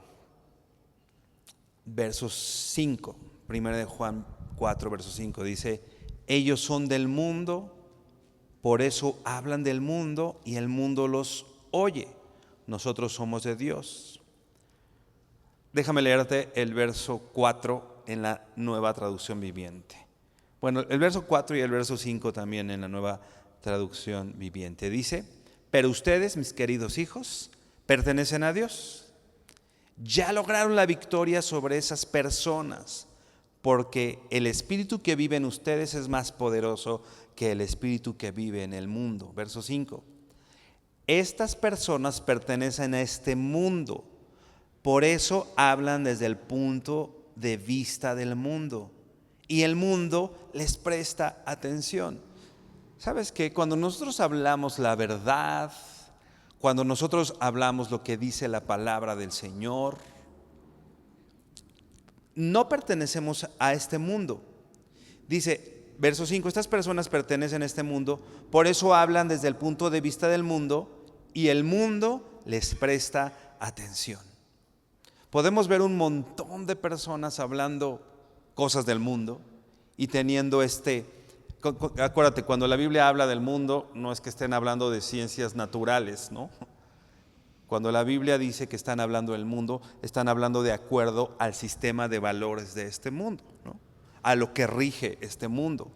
versos 5. 1 de Juan 4, verso 5 dice, ellos son del mundo, por eso hablan del mundo y el mundo los oye. Nosotros somos de Dios. Déjame leerte el verso 4 en la Nueva Traducción Viviente. Bueno, el verso 4 y el verso 5 también en la Nueva Traducción Viviente. Dice, pero ustedes, mis queridos hijos, pertenecen a Dios. Ya lograron la victoria sobre esas personas, porque el espíritu que vive en ustedes es más poderoso que el espíritu que vive en el mundo. Verso 5. Estas personas pertenecen a este mundo, por eso hablan desde el punto de vista del mundo y el mundo les presta atención. ¿Sabes qué? Cuando nosotros hablamos la verdad, cuando nosotros hablamos lo que dice la palabra del Señor, no pertenecemos a este mundo. Dice, verso 5, estas personas pertenecen a este mundo, por eso hablan desde el punto de vista del mundo y el mundo les presta atención. Podemos ver un montón de personas hablando cosas del mundo y teniendo acuérdate, cuando la Biblia habla del mundo, no es que estén hablando de ciencias naturales, ¿no? Cuando la Biblia dice que están hablando del mundo, están hablando de acuerdo al sistema de valores de este mundo, ¿no? A lo que rige este mundo.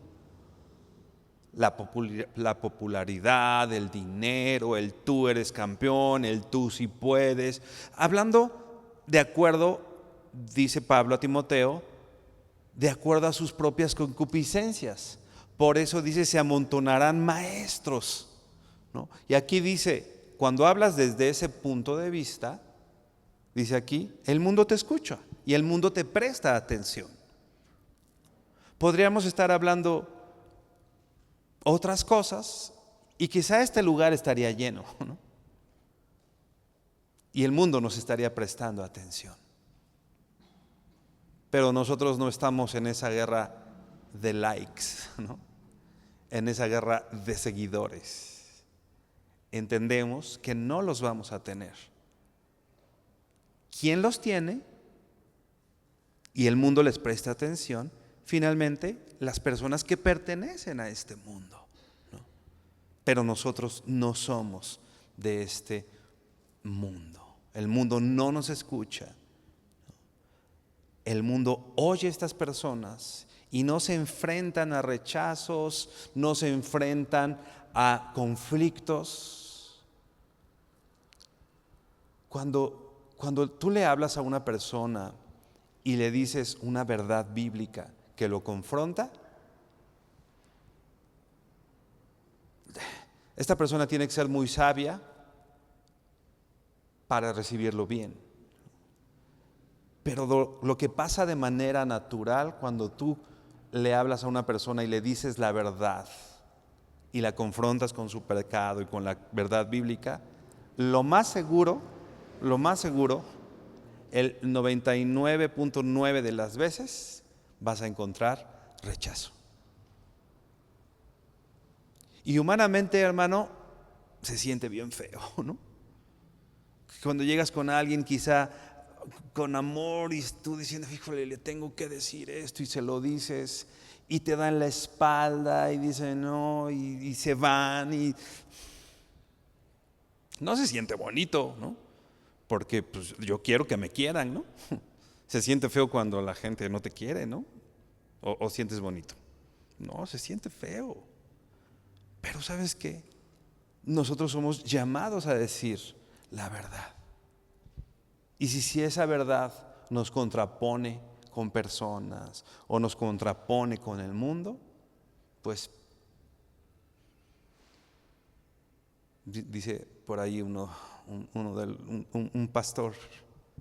La popularidad, el dinero, el tú eres campeón, el tú sí puedes. Hablando de acuerdo, dice Pablo a Timoteo, de acuerdo a sus propias concupiscencias. Por eso dice, se amontonarán maestros, ¿no? Y aquí dice, cuando hablas desde ese punto de vista, dice aquí, el mundo te escucha y el mundo te presta atención. Podríamos estar hablando otras cosas y quizá este lugar estaría lleno, ¿no? Y el mundo nos estaría prestando atención. Pero nosotros no estamos en esa guerra de likes, ¿no? En esa guerra de seguidores. Entendemos que no los vamos a tener. ¿Quién los tiene? Y el mundo les presta atención. Finalmente, las personas que pertenecen a este mundo, ¿no? Pero nosotros no somos de este mundo. El mundo no nos escucha. El mundo oye a estas personas y no se enfrentan a rechazos, no se enfrentan a conflictos. Cuando tú le hablas a una persona y le dices una verdad bíblica que lo confronta, esta persona tiene que ser muy sabia para recibirlo bien. Pero lo que pasa de manera natural cuando tú le hablas a una persona y le dices la verdad y la confrontas con su pecado y con la verdad bíblica, lo más seguro, el 99.9 de las veces vas a encontrar rechazo. Y humanamente, hermano, se siente bien feo, ¿no? Cuando llegas con alguien quizá con amor y tú diciendo, híjole, le tengo que decir esto, y se lo dices y te dan la espalda y dicen no, y se van, y no se siente bonito, ¿no? Porque pues yo quiero que me quieran, ¿no? Se siente feo cuando la gente no te quiere, ¿no? O sientes bonito. No, se siente feo. Pero ¿sabes qué? Nosotros somos llamados a decir la verdad. Y si esa verdad nos contrapone con personas o nos contrapone con el mundo, pues dice por ahí un pastor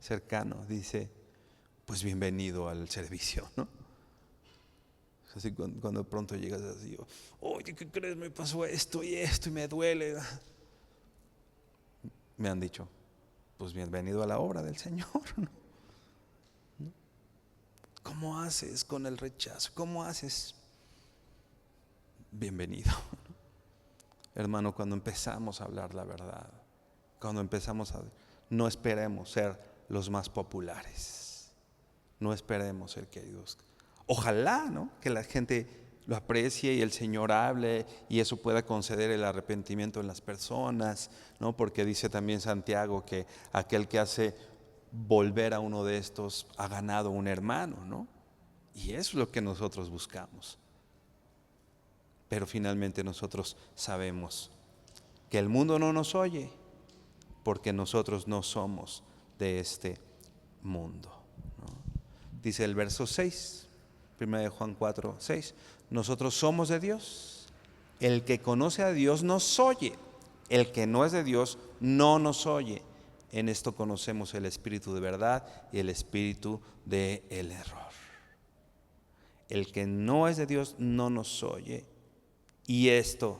cercano, dice, pues bienvenido al servicio, ¿no? Así cuando de pronto llegas así, oye, ¿qué crees? Me pasó esto y me duele. Me han dicho, pues bienvenido a la obra del Señor, ¿no? ¿Cómo haces con el rechazo? ¿Cómo haces? Bienvenido. Hermano, cuando empezamos a hablar la verdad, no esperemos ser los más populares, no esperemos ser queridos. Ojalá, ¿no?, que la gente lo aprecie y el Señor hable y eso pueda conceder el arrepentimiento en las personas, ¿no? Porque dice también Santiago que aquel que hace volver a uno de estos ha ganado un hermano, ¿no? Y eso es lo que nosotros buscamos. Pero finalmente nosotros sabemos que el mundo no nos oye porque nosotros no somos de este mundo, ¿no? Dice el verso 6, 1 Juan 4, 6, nosotros somos de Dios. El que conoce a Dios nos oye. El que no es de Dios no nos oye. En esto conocemos el espíritu de verdad y el espíritu del error. El que no es de Dios no nos oye. Y esto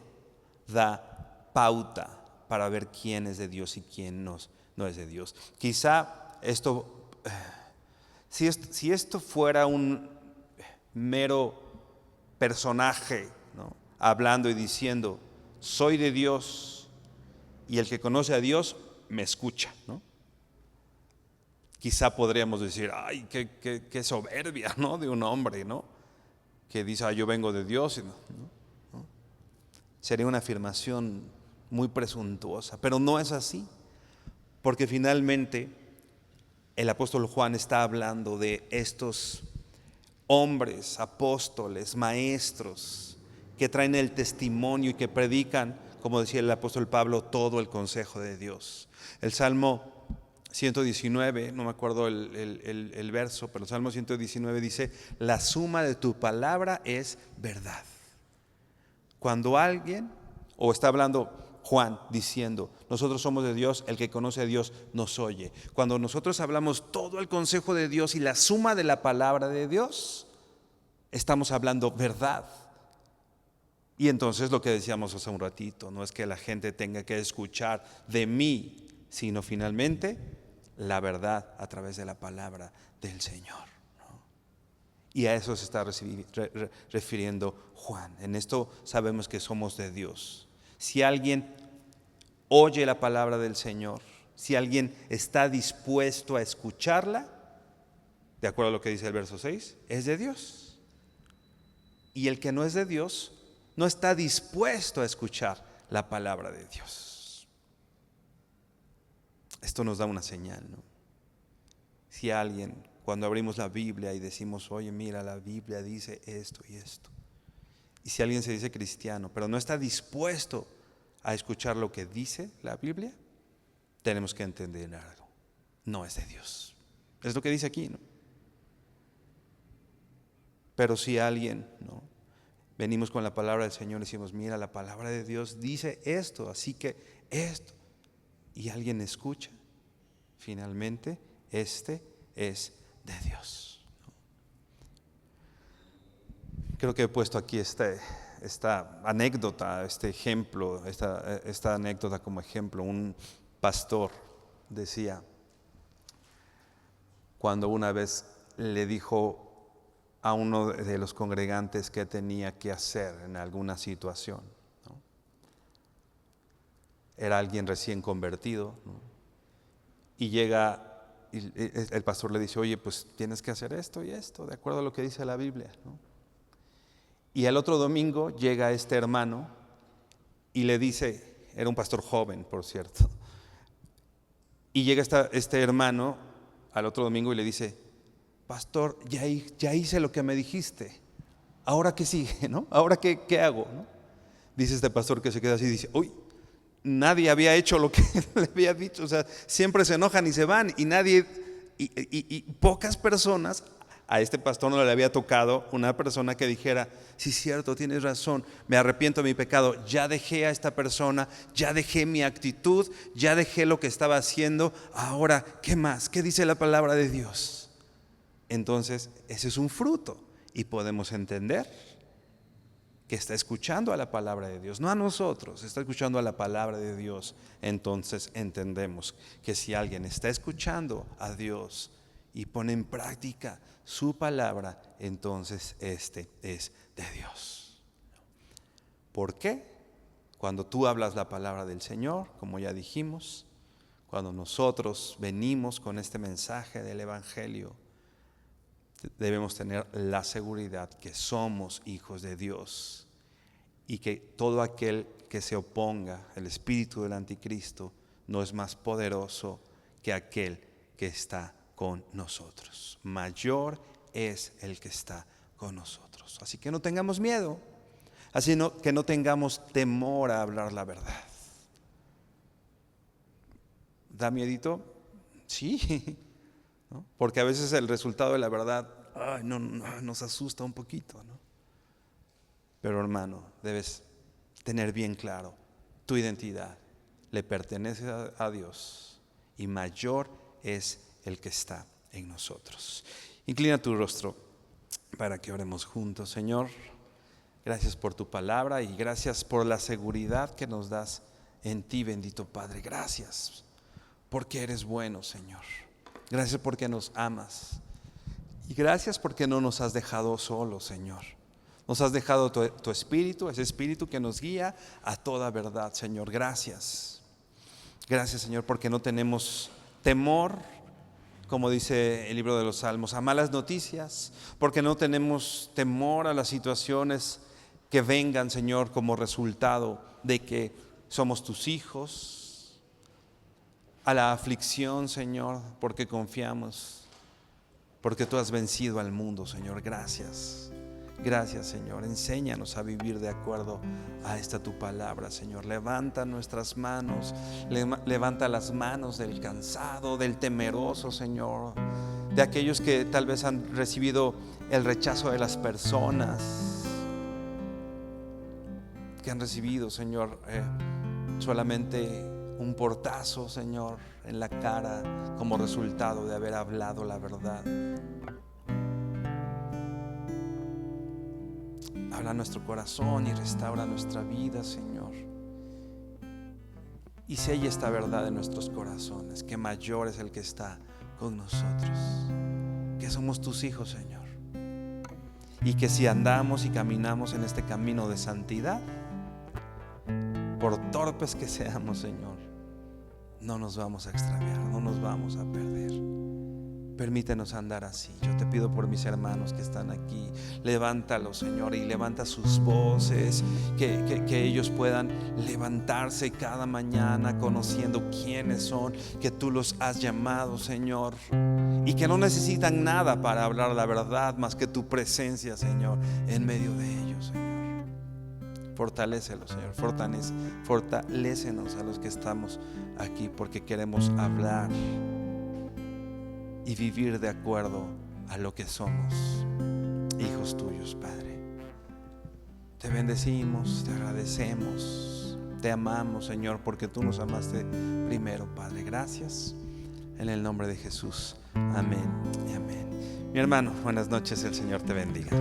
da pauta para ver quién es de Dios y quién no es de Dios. Quizá esto, si esto fuera un mero personaje, ¿no?, hablando y diciendo, soy de Dios y el que conoce a Dios me escucha, ¿no? Quizá podríamos decir, ay, qué soberbia, ¿no?, de un hombre, ¿no?, que dice, yo vengo de Dios, ¿no? Sería una afirmación muy presuntuosa, pero no es así, porque finalmente el apóstol Juan está hablando de estos hombres, apóstoles, maestros, que traen el testimonio y que predican, como decía el apóstol Pablo, todo el consejo de Dios. El Salmo 119, no me acuerdo el verso, pero el Salmo 119 dice, la suma de tu palabra es verdad. Cuando alguien, o está hablando Juan diciendo, nosotros somos de Dios, el que conoce a Dios nos oye. Cuando nosotros hablamos todo el consejo de Dios y la suma de la palabra de Dios, estamos hablando verdad. Y entonces lo que decíamos hace un ratito, no es que la gente tenga que escuchar de mí, sino finalmente la verdad a través de la palabra del Señor, ¿no? Y a eso se está refiriendo Juan. En esto sabemos que somos de Dios. Si alguien oye la palabra del Señor, si alguien está dispuesto a escucharla, de acuerdo a lo que dice el verso 6, es de Dios. Y el que no es de Dios no está dispuesto a escuchar la palabra de Dios. Esto nos da una señal, ¿no? Si alguien cuando abrimos la Biblia y decimos, oye, mira, la Biblia dice esto y esto. Y si alguien se dice cristiano, pero no está dispuesto a escuchar lo que dice la Biblia, tenemos que entender algo. No es de Dios. Es lo que dice aquí, ¿no? Pero si alguien, ¿no?, venimos con la palabra del Señor y decimos, mira, la palabra de Dios dice esto, así que esto, y alguien escucha, finalmente este es de Dios. Creo que he puesto aquí esta anécdota, este ejemplo, esta anécdota como ejemplo. Un pastor decía, cuando una vez le dijo a uno de los congregantes qué tenía que hacer en alguna situación, ¿no? Era alguien recién convertido, ¿no? Y llega, y el pastor le dice, oye, pues tienes que hacer esto y esto, de acuerdo a lo que dice la Biblia, ¿no? Y el otro domingo llega este hermano y le dice, era un pastor joven, por cierto, y llega este hermano al otro domingo y le dice, pastor, ya hice lo que me dijiste, ¿ahora qué sigue, no? ¿Ahora qué hago, no? Dice este pastor que se queda así y dice, uy, nadie había hecho lo que le había dicho. O sea, siempre se enojan y se van, y nadie, y pocas personas, a este pastor no le había tocado una persona que dijera, sí, cierto, tienes razón, me arrepiento de mi pecado, ya dejé a esta persona, ya dejé mi actitud, ya dejé lo que estaba haciendo, ahora, ¿qué más? ¿Qué dice la palabra de Dios? Entonces, ese es un fruto, y podemos entender que está escuchando a la palabra de Dios, no a nosotros, está escuchando a la palabra de Dios. Entonces entendemos que si alguien está escuchando a Dios y pone en práctica su palabra, entonces este es de Dios. ¿Por qué? Cuando tú hablas la palabra del Señor, como ya dijimos, cuando nosotros venimos con este mensaje del Evangelio, debemos tener la seguridad que somos hijos de Dios y que todo aquel que se oponga, el espíritu del anticristo, no es más poderoso que aquel que está con nosotros. Mayor es el que está con nosotros. Así que no tengamos miedo, así que no tengamos temor a hablar la verdad. ¿Da miedito? Sí, ¿no? Porque a veces el resultado de la verdad nos asusta un poquito, ¿no? Pero hermano, debes tener bien claro, tu identidad le pertenece a Dios y mayor es el que está en nosotros. Inclina tu rostro para que oremos juntos. Señor, gracias por tu palabra y gracias por la seguridad que nos das en ti, bendito Padre. Gracias porque eres bueno, Señor. Gracias porque nos amas. Y gracias porque no nos has dejado solos, Señor. Nos has dejado tu espíritu, ese espíritu que nos guía a toda verdad, Señor. Gracias. Gracias, Señor, porque no tenemos temor, como dice el libro de los Salmos, a malas noticias, porque no tenemos temor a las situaciones que vengan, Señor, como resultado de que somos tus hijos, a la aflicción, Señor, porque confiamos, porque tú has vencido al mundo, Señor. Gracias. Gracias, Señor. Enséñanos a vivir de acuerdo a esta tu palabra, Señor. Levanta nuestras manos, levanta las manos del cansado, del temeroso, Señor, de aquellos que tal vez han recibido el rechazo de las personas, que han recibido, Señor, solamente un portazo, Señor, en la cara como resultado de haber hablado la verdad. Habla nuestro corazón y restaura nuestra vida, Señor. Y sella esta verdad en nuestros corazones, que mayor es el que está con nosotros, que somos tus hijos, Señor. Y que si andamos y caminamos en este camino de santidad, por torpes que seamos, Señor, no nos vamos a extraviar, no nos vamos a perder. Permítenos andar así. Yo te pido por mis hermanos que están aquí. Levántalos, Señor, y levanta sus voces, que ellos puedan levantarse cada mañana conociendo quiénes son, que tú los has llamado, Señor, y que no necesitan nada para hablar la verdad más que tu presencia, Señor, en medio de ellos, Señor. Fortalécelos, Señor, fortalécenos a los que estamos aquí, porque queremos hablar y vivir de acuerdo a lo que somos, hijos tuyos, Padre. Te bendecimos, te agradecemos, te amamos, Señor, porque tú nos amaste primero, Padre. Gracias, en el nombre de Jesús. Amén y amén. Mi hermano, buenas noches, el Señor te bendiga.